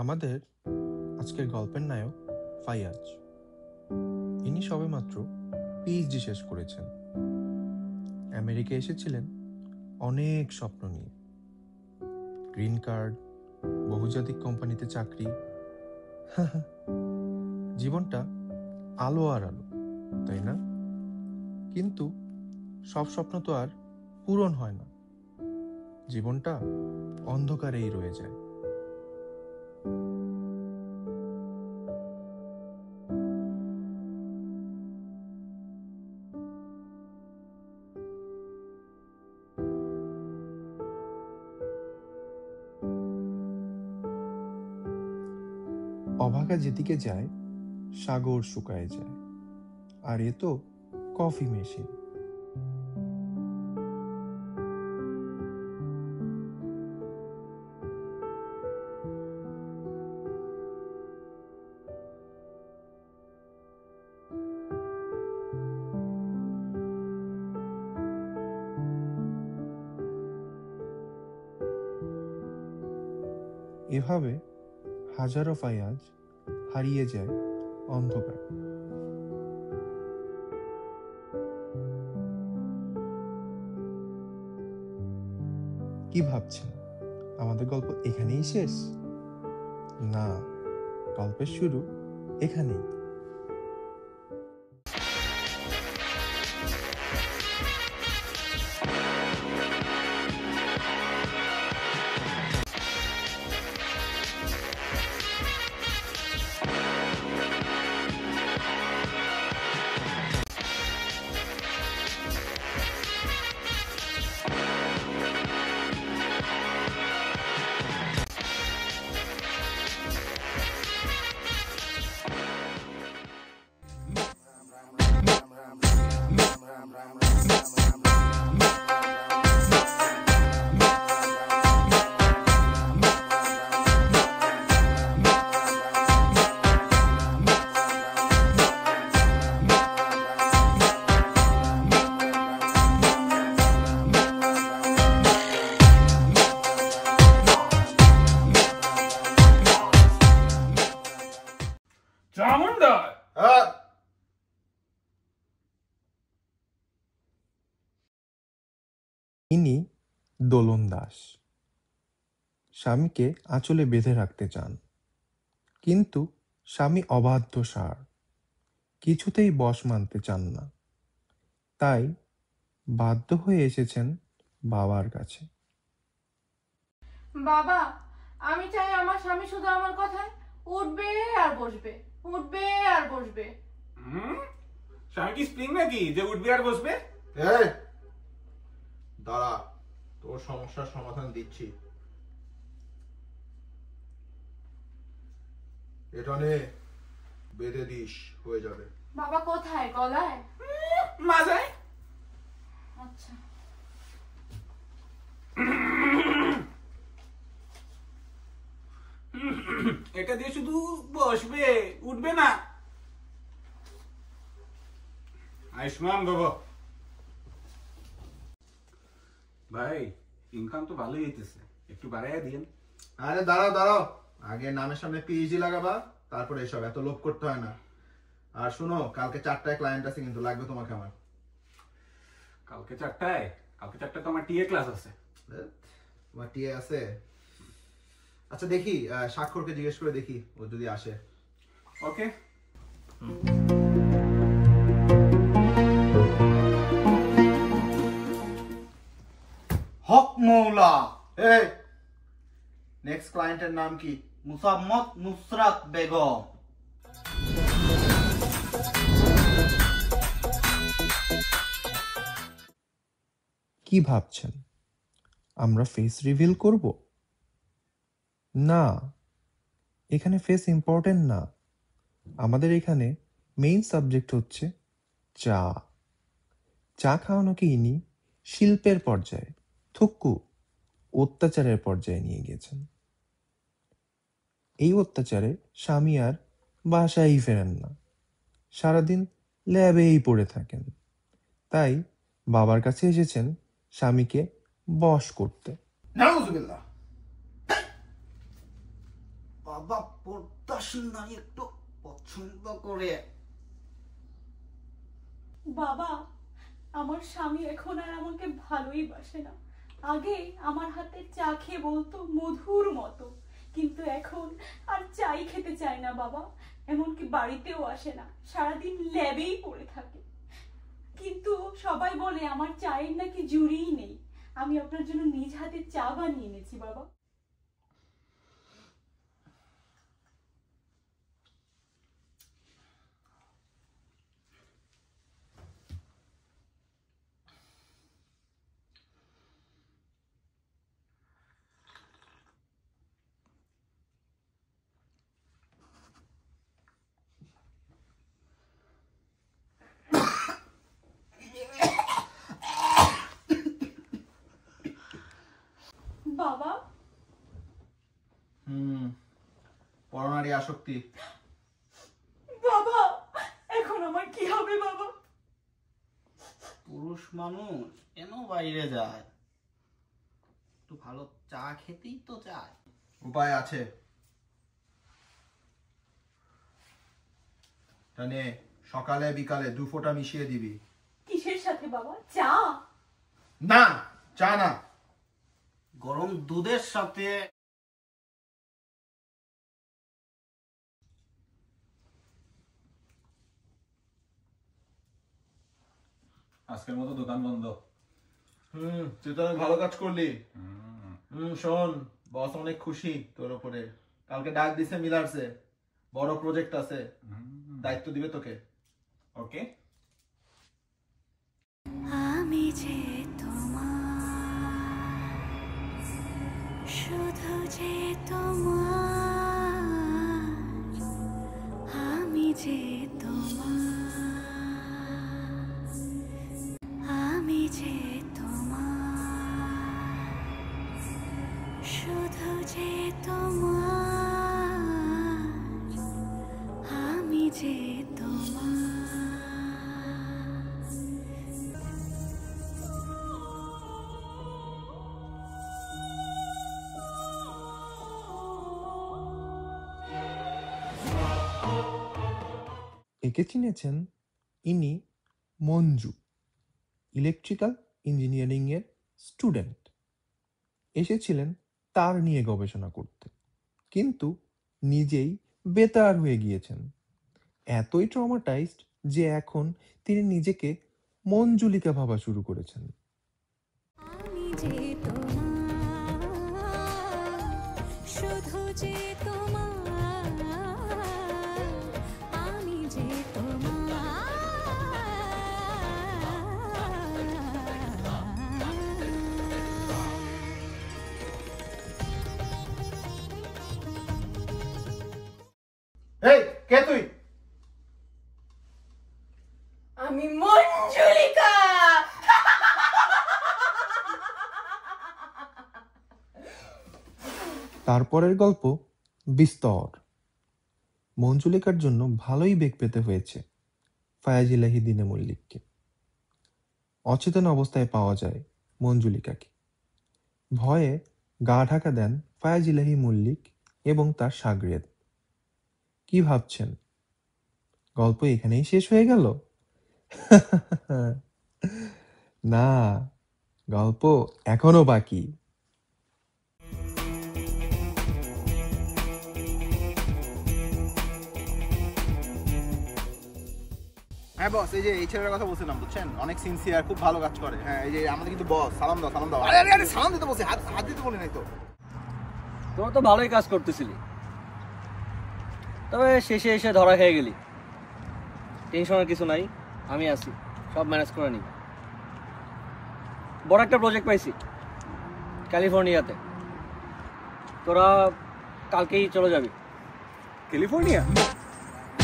আমাদের আজকের গল্পের নায়ক ফাইয়াজ। ইনি সবেমাত্র পিএইচডি শেষ করেছেন। আমেরিকা এসেছিলেন অনেক স্বপ্ন নিয়ে, গ্রিন কার্ড, বহুজাতিক কোম্পানিতে চাকরি। জীবনটা আলো আর আলো, তাই না? কিন্তু সব স্বপ্ন তো আর পূরণ হয় না, জীবনটা অন্ধকারেই রয়ে যায়। অভাগা যেদিকে যায় সাগর শুকায় যায়, আর এ তো কফি মেশিন। এভাবে হাজারো ফাইয়াজ হারিয়ে যায় অন্ধকার। কি ভাবছেন, আমাদের গল্প এখানেই শেষ? না, গল্পের শুরু এখানেই। ইনি দোলন দাস। স্বামীকে আঁচলে বেঁধে রাখতে চান, কিন্তু স্বামী অবাধ্য ষাঁড়, কিছুতেই বশ মানতে চান না। তাই বাধ্য হয়ে এসেছেন বাবার কাছে। বাবা, আমি চাই আমার স্বামী শুধু আমার কথায় উঠবে আর বসবে, উঠবে আর বসবে। স্বামী কি স্প্রিং নাকি যে উঠবে আর বসবে? দাঁড়া, তোর সমস্যার সমাধান দিচ্ছি। এটা নে, বেঁধে দিস, হয়ে যাবে। বাবা কোথায়? গলায়? মাজায়। আচ্ছা। এটা দিয়ে শুধু বসবে, উঠবে না। আয়ুষ্মান বাবা। ভাই, ইনকাম তো ভালোই হইতেছে, একটু বাড়াইয়া দিয়েন। আরে দাঁড়াও দাঁড়াও, আগে নামের সামনে পিএইচডি লাগাবা, তারপরে এসব। এত লোভ করতে হয় না। আর শুনো, কালকে 4টায় ক্লায়েন্ট আছে, কিন্তু লাগবে তোমাকে আমার। কালকে 4টায়? কালকে 4টায় তো আমার টিএ ক্লাস আছে। তোমার টিএ আছে? আচ্ছা দেখি, স্বাক্ষরকে জিজ্ঞেস করে দেখি ও যদি আসে। ওকে। হক মৌলা। এই নেক্সট ক্লায়েন্টের নাম কি? মুসাম্মদ নুসরাত বেগম। কি ভাবছেন, আমরা ফেস রিভিল করব? না, এখানে ফেস ইম্পর্টেন্ট না। আমাদের এখানে মেইন সাবজেক্ট হচ্ছে চা। চা খাওয়ানোকে ইনি শিল্পের পর্যায়ে, থুক্কু অত্যাচারের পর্যায়ে নিয়ে গেছেন। এই অত্যাচারে স্বামী আর বাসায় ফেরেন না, সারাদিন ল্যাবেই পড়ে থাকেন। তাই বাবার কাছে এসেছেন স্বামীকে বশ করতে। নাউজুবিল্লাহ। বাবা পর্দাশীল নারী একটু পছন্দ করে। বাবা, আমার স্বামী এখন আর আমাকে ভালোই বাসে না। আগে আমার হাতে চা খেয়ে বলতো মধুর মতো, কিন্তু এখন আর চাই খেতে চায় না বাবা। এমনকি বাড়িতেও আসে না, সারাদিন ল্যাবেই পড়ে থাকে। কিন্তু সবাই বলে আমার চায়ের নাকি জুড়িই নেই। আমি আপনার জন্য নিজ হাতে চা বানিয়ে এনেছি বাবা। বাবা, পরনারী আসক্তি। বাবা, এখন আমার কি হবে বাবা? পুরুষ মানুষ কেন বাইরে যায়? একটু ভালো চা খেতেই তো চায়। উপায় আছে। নে, সকালে বিকালে 2 ফোঁটা মিশিয়ে দিবি। কিসের সাথে বাবা? চা? না, চা না, গরম দুধের সাথে। আজকের মতো দোকান বন্ধ। তুই তো অনেক ভালো কাজ করলি। শোন, বস অনেক খুশি তোর উপরে। কালকে ডাক দিছে মিলার্সে, বড় প্রজেক্ট আছে, দায়িত্ব দিবে তোকে। ওকে। আমি যে তোমার, শুধু যে তোমার, আমি যে তোমার, আমি যে তোমার, শুধু যে তোমার, আমি যে তোমার। একে চিনেছেন? ইনি মঞ্জু, ইলেকট্রিক্যাল ইঞ্জিনিয়ারিংয়ের স্টুডেন্ট। এসেছিলেন তার নিয়ে গবেষণা করতে, কিন্তু নিজেই বেতার হয়ে গিয়েছেন। এতই ট্রমাটাইজড যে এখন তিনি নিজেকে মঞ্জুলিকা ভাবা শুরু করেছেন। আমি যে তোমার, শুধু যে তোমার, আমি যে এই কে তুই? আমি মঞ্জুলিকা। তারপরের গল্প বিস্তর। মঞ্জুলিকার জন্য ভালোই বেগ পেতে হয়েছে ফায়াজ ইলাহি দিনে মল্লিককে। অচেতন অবস্থায় পাওয়া যায় মঞ্জুলিকাকে। ভয়ে গা ঢাকা দেন ফায়াজ ইলাহি মল্লিক এবং তার শাগরেদ। কি ভাবছেন গল্প এখানেই শেষ হয়ে গেল? না, গল্প এখনো বাকি। হ্যাঁ বস, এই যে এই ছেলের কথা বলছিলাম, বুঝছেন, অনেক সিনসিয়ার, খুব ভালো কাজ করে। হ্যাঁ, এই যে আমাদের কিন্তু বস। সালাম দাও, সালাম দাও। আরে আরে আরে, সালাম দিতে বলছি, হাত দিতে বলি নাই তো। তোর তো ভালোই কাজ করতেছিলি, তবে শেষে এসে ধরা খেয়ে গেলি। টেনশনের কিছু নাই, আমি আছি, সব ম্যানেজ করে নিই। বড় একটা প্রজেক্ট পাইছি ক্যালিফোর্নিয়াতে। তোরা কালকেই চলে যাবি। ক্যালিফোর্নিয়া?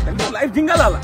তাহলে তো লাইফ জিঙ্গালালা।